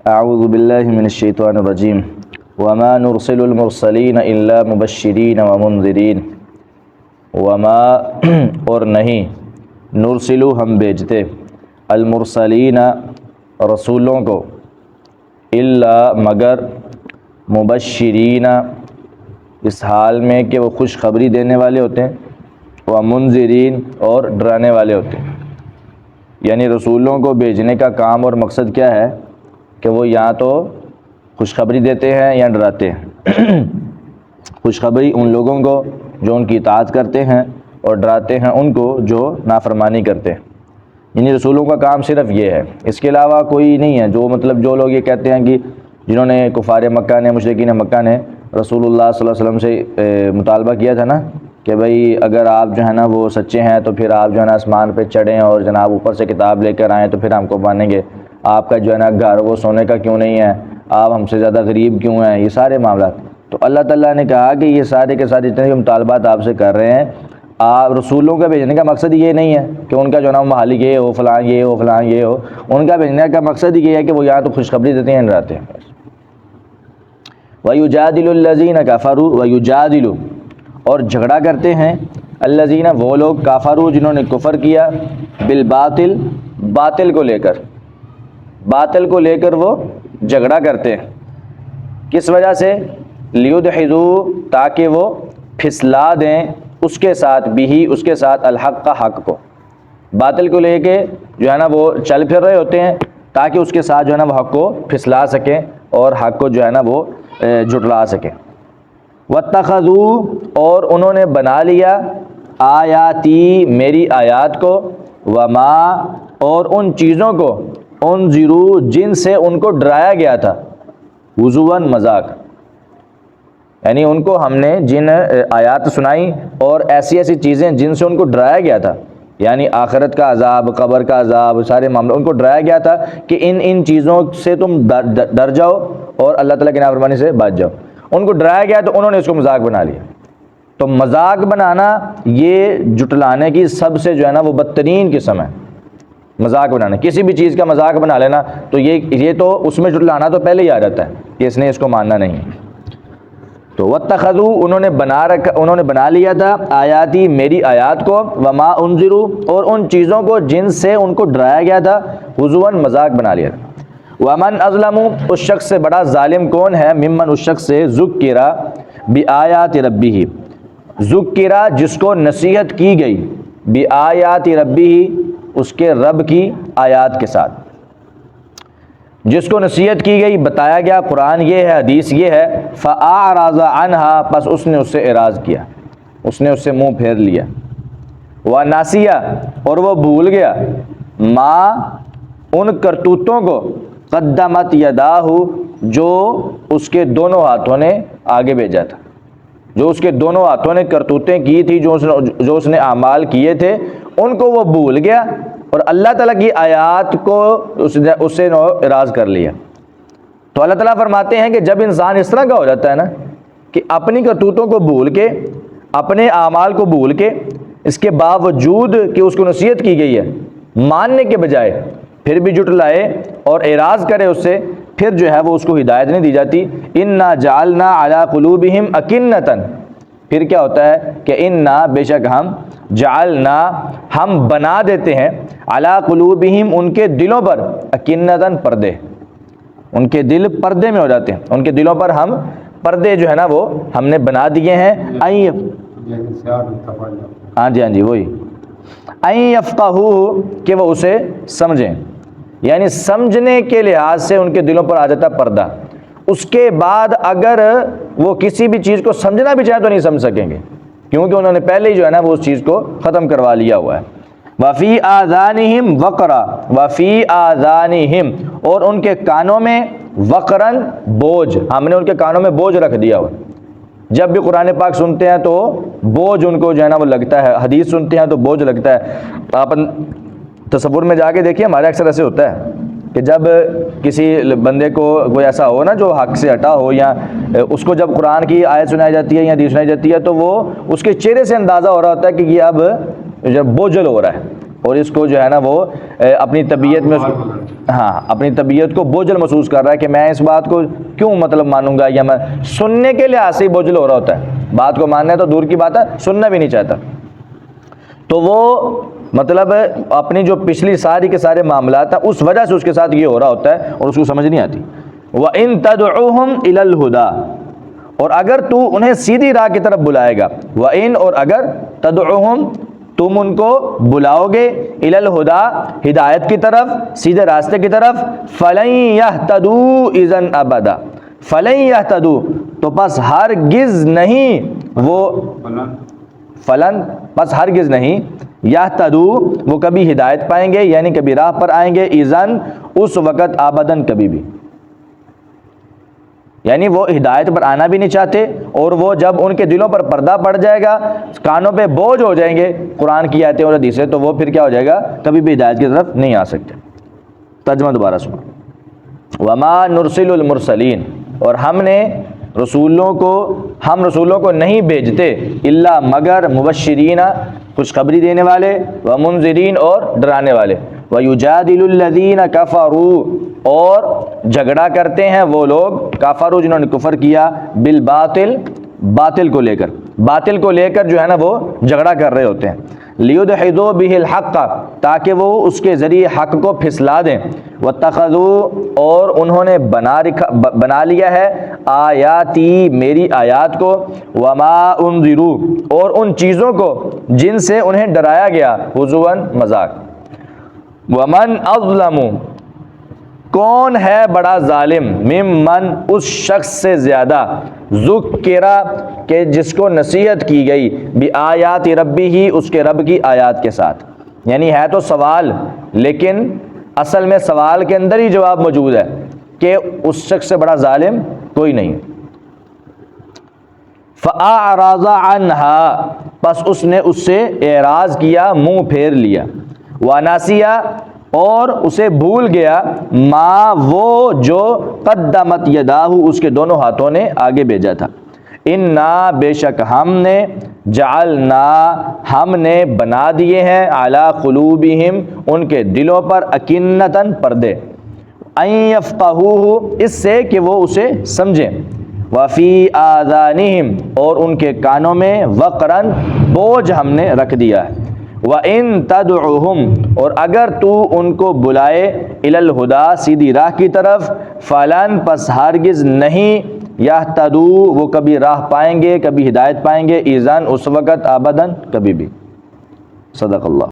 اعوذ باللہ من الشیطان الرجیم وما نرسل المرسلین الا مبشرین ومنذرین وما اور نہیں نرسلو ہم بھیجتے المرسلین رسولوں کو الا مگر مبشرین اس حال میں کہ وہ خوشخبری دینے والے ہوتے ہیں ومنذرین اور ڈرانے والے ہوتے ہیں. یعنی رسولوں کو بھیجنے کا کام اور مقصد کیا ہے کہ وہ یا تو خوشخبری دیتے ہیں یا ڈراتے ہیں. خوشخبری ان لوگوں کو جو ان کی اطاعت کرتے ہیں اور ڈراتے ہیں ان کو جو نافرمانی کرتے ہیں. یعنی رسولوں کا کام صرف یہ ہے, اس کے علاوہ کوئی نہیں ہے. جو لوگ یہ کہتے ہیں کہ جنہوں نے کفار مکہ نے مشرکین مکہ نے رسول اللہ صلی اللہ علیہ وسلم سے مطالبہ کیا تھا نا کہ بھئی اگر آپ جو ہے نا وہ سچے ہیں تو پھر آپ جو ہے نا آسمان پہ چڑھیں اور جناب اوپر سے کتاب لے کر آئیں تو پھر ہم کو مانیں گے. آپ کا جو ہے نا گھر وہ سونے کا کیوں نہیں ہے, آپ ہم سے زیادہ غریب کیوں ہیں, یہ سارے معاملات. تو اللہ تعالیٰ نے کہا کہ یہ سارے کے سارے جتنے بھی مطالبات آپ سے کر رہے ہیں, آپ رسولوں کا بھیجنے کا مقصد یہ نہیں ہے کہ ان کا جو ہے نا مالک یہ ہو فلاں یہ ہو فلاں یہ ہو. ان کا بھیجنے کا مقصد یہ ہے کہ وہ یا تو خوشخبری دیتے ہیں ڈراتے ہیں. وَيُجَادِلُ الَّذِينَ كَفَرُوا وَيُجَادِلُ اور جھگڑا کرتے ہیں الذین وہ لوگ کافروا جنہوں نے کفر کیا بالباطل باطل کو لے کر وہ جھگڑا کرتے ہیں. کس وجہ سے؟ لیدحضوا تاکہ وہ پھسلا دیں اس کے ساتھ اس کے ساتھ الحق کا حق کو. باطل کو لے کے جو ہے نا وہ چل پھر رہے ہوتے ہیں تاکہ اس کے ساتھ جو ہے نا وہ حق کو پھسلا سکیں اور حق کو جو ہے نا وہ جھٹلا سکیں. واتخذوا اور انہوں نے بنا لیا آیاتی میری آیات کو وما اور ان چیزوں کو انذروا جن سے ان کو ڈرایا گیا تھا ہزوا مذاق. یعنی ان کو ہم نے جن آیات سنائی اور ایسی چیزیں جن سے ان کو ڈرایا گیا تھا, یعنی آخرت کا عذاب قبر کا عذاب سارے معاملے ان کو ڈرایا گیا تھا کہ ان چیزوں سے تم ڈر جاؤ اور اللہ تعالیٰ کی نافرمانی سے بچ جاؤ. ان کو ڈرایا گیا تو انہوں نے اس کو مذاق بنا لیا. تو مذاق بنانا یہ جٹلانے کی سب سے جو ہے نا وہ بدترین قسم ہے. مذاق بنانا, کسی بھی چیز کا مذاق بنا لینا تو یہ تو اس میں جٹلانا تو پہلے ہی آ جاتا ہے کہ اس نے اس کو ماننا نہیں. تو واتخذوا انہوں نے بنا لیا تھا آیاتی میری آیات کو وما انذروا اور ان چیزوں کو جن سے ان کو ڈرایا گیا تھا ہزوا مذاق بنا لیا تھا. ومن اظلم اس شخص سے بڑا ظالم کون ہے ممن اس شخص سے ذکر بآیات ربہ ذکر جس کو نصیحت کی گئی بآیات ربہ اس کے رب کی آیات کے ساتھ, جس کو نصیحت کی گئی بتایا گیا قرآن یہ ہے حدیث یہ ہے فأعرض عنہا پس اس نے اس سے اعراض کیا, اس نے اس سے منہ پھیر لیا. ونسیہ اور وہ بھول گیا ما ان کرتوتوں کو قدمت یداہ جو اس کے دونوں ہاتھوں نے آگے بھیجا تھا, جو اس کے دونوں ہاتھوں نے کرتوتیں کی تھی جو اس نے اعمال کیے تھے ان کو وہ بھول گیا اور اللہ تعالیٰ کی آیات کو اس سے اعراض کر لیا. تو اللہ تعالیٰ فرماتے ہیں کہ جب انسان اس طرح کا ہو جاتا ہے نا کہ اپنی کرتوتوں کو بھول کے اپنے اعمال کو بھول کے اس کے باوجود کہ اس کو نصیحت کی گئی ہے ماننے کے بجائے پھر بھی جھٹلائے اور اعراض کرے اس سے, پھر جو ہے وہ اس کو ہدایت نہیں دی جاتی. انا جعلنا علی قلوبہم اکنۃ پھر کیا ہوتا ہے کہ انا بے شک ہم جعلنا ہم بنا دیتے ہیں علی قلوبہم ان کے دلوں پر اکنۃ پردے, ان کے دل پردے میں ہو جاتے ہیں, ان کے دلوں پر ہم پردے جو ہے نا وہ ہم نے بنا دیے ہیں. ہاں جی وہی این یفقہوہ کہ وہ اسے سمجھیں, یعنی سمجھنے کے لحاظ سے ان کے دلوں پر آ جاتا پردہ. اس کے بعد اگر وہ کسی بھی چیز کو سمجھنا بھی چاہیں تو نہیں سمجھ سکیں گے کیونکہ انہوں نے پہلے ہی جو ہے نا وہ اس چیز کو ختم کروا لیا ہوا ہے. وفی آذانہم وقرا وفی آذانہم اور ان کے کانوں میں وقرن بوجھ, ہم نے ان کے کانوں میں بوجھ رکھ دیا ہوا. جب بھی قرآن پاک سنتے ہیں تو بوجھ ان کو جو ہے نا وہ لگتا ہے, حدیث سنتے ہیں تو بوجھ لگتا ہے. آپ تصور میں جا کے دیکھیے ہمارے اکثر ایسے ہوتا ہے کہ جب کسی بندے کو کوئی ایسا ہو نا جو حق سے ہٹا ہو یا اس کو جب قرآن کی آیت سنائی جاتی ہے یا حدیث سنائی جاتی ہے تو وہ اس کے چہرے سے اندازہ ہو رہا ہوتا ہے کہ یہ اب جب بوجھل ہو رہا ہے, اور اس کو جو ہے نا وہ اپنی طبیعت میں اپنی طبیعت کو بوجھل محسوس کر رہا ہے کہ میں اس بات کو کیوں مطلب مانوں گا، یا میں سننے کے لحاظ سے ہی بوجھل ہو رہا ہوتا ہے، بات کو ماننا ہے تو دور کی بات ہے سننا بھی نہیں چاہتا، تو وہ مطلب اپنی جو پچھلی ساری کے سارے معاملات ہیں اس وجہ سے اس کے ساتھ یہ ہو رہا ہوتا ہے اور اس کو سمجھ نہیں آتی۔ وَإِن تَدْعُوهُمْ إِلَى الْهُدَىٰ، اور اگر تو انہیں سیدھی راہ کی طرف بلائے گا، وَإِن اور اگر، تَدْعُوهُمْ تم ان کو بلاؤ گے، إِلَى الْهُدَىٰ ہدایت کی طرف، سیدھے راستے کی طرف، فَلَن يَهْتَدُوا إِذًا أَبَدًا، فَلَن يَهْتَدُوا تو پس ہرگز نہیں وہ، فلن پس ہرگز نہیں، یہتدوا وہ کبھی ہدایت پائیں گے یعنی کبھی راہ پر آئیں گے، اذن اس وقت، آبدن کبھی بھی، یعنی وہ ہدایت پر آنا بھی نہیں چاہتے، اور وہ جب ان کے دلوں پر پردہ پڑ جائے گا، کانوں پہ بوجھ ہو جائیں گے قرآن کی آیتیں اور حدیثیں، تو وہ پھر کیا ہو جائے گا، کبھی بھی ہدایت کی طرف نہیں آ سکتے۔ ترجمہ دوبارہ سنو۔ وما نرسل المرسلین، اور ہم رسولوں کو نہیں بھیجتے، الا مگر، مبشرین خوشخبری دینے والے، ومنذرین اور ڈرانے والے، ویجادل الذین کفروا اور جھگڑا کرتے ہیں وہ لوگ، کفروا جنہوں نے کفر کیا، بالباطل باطل کو لے کر جو ہے نا وہ جھگڑا کر رہے ہوتے ہیں، لیدحضوا بہ الحق تاکہ وہ اس کے ذریعے حق کو پھسلا دیں، واتخذوا اور انہوں نے بنا لیا ہے، آیاتی میری آیات کو، وما انذروا اور ان چیزوں کو جن سے انہیں ڈرایا گیا، ہزوا مذاق، ومن اظلم کون ہے بڑا ظالم، ممن اس شخص سے زیادہ، ذکرہ کہ جس کو نصیحت کی گئی، بآیات ربی ہی اس کے رب کی آیات کے ساتھ، یعنی ہے تو سوال لیکن اصل میں سوال کے اندر ہی جواب موجود ہے کہ اس شخص سے بڑا ظالم کوئی نہیں۔ فأعرض عنها پس اس نے اس سے اعراض کیا، منہ پھیر لیا، ونسیا اور اسے بھول گیا، ما وہ جو قدمت یداہ اس کے دونوں ہاتھوں نے آگے بھیجا تھا، انا بے شک ہم نے، جعلنا ہم نے بنا دیے ہیں، علی قلوبہم ان کے دلوں پر، اکنتاً پردے، ان یفقہوہ اس سے کہ وہ اسے سمجھیں، وفی آذانہم اور ان کے کانوں میں، وقرن بوجھ ہم نے رکھ دیا ہے، وَإِن تَدْعُهُمْ اور اگر تو ان کو بلائے، إِلَى الْهُدَىٰ سیدھی راہ کی طرف، فَلَن پس ہرگز نہیں، يَهْتَدُوا وہ کبھی راہ پائیں گے، کبھی ہدایت پائیں گے، اِذًا اس وقت، آبداً کبھی بھی۔ صدق اللہ۔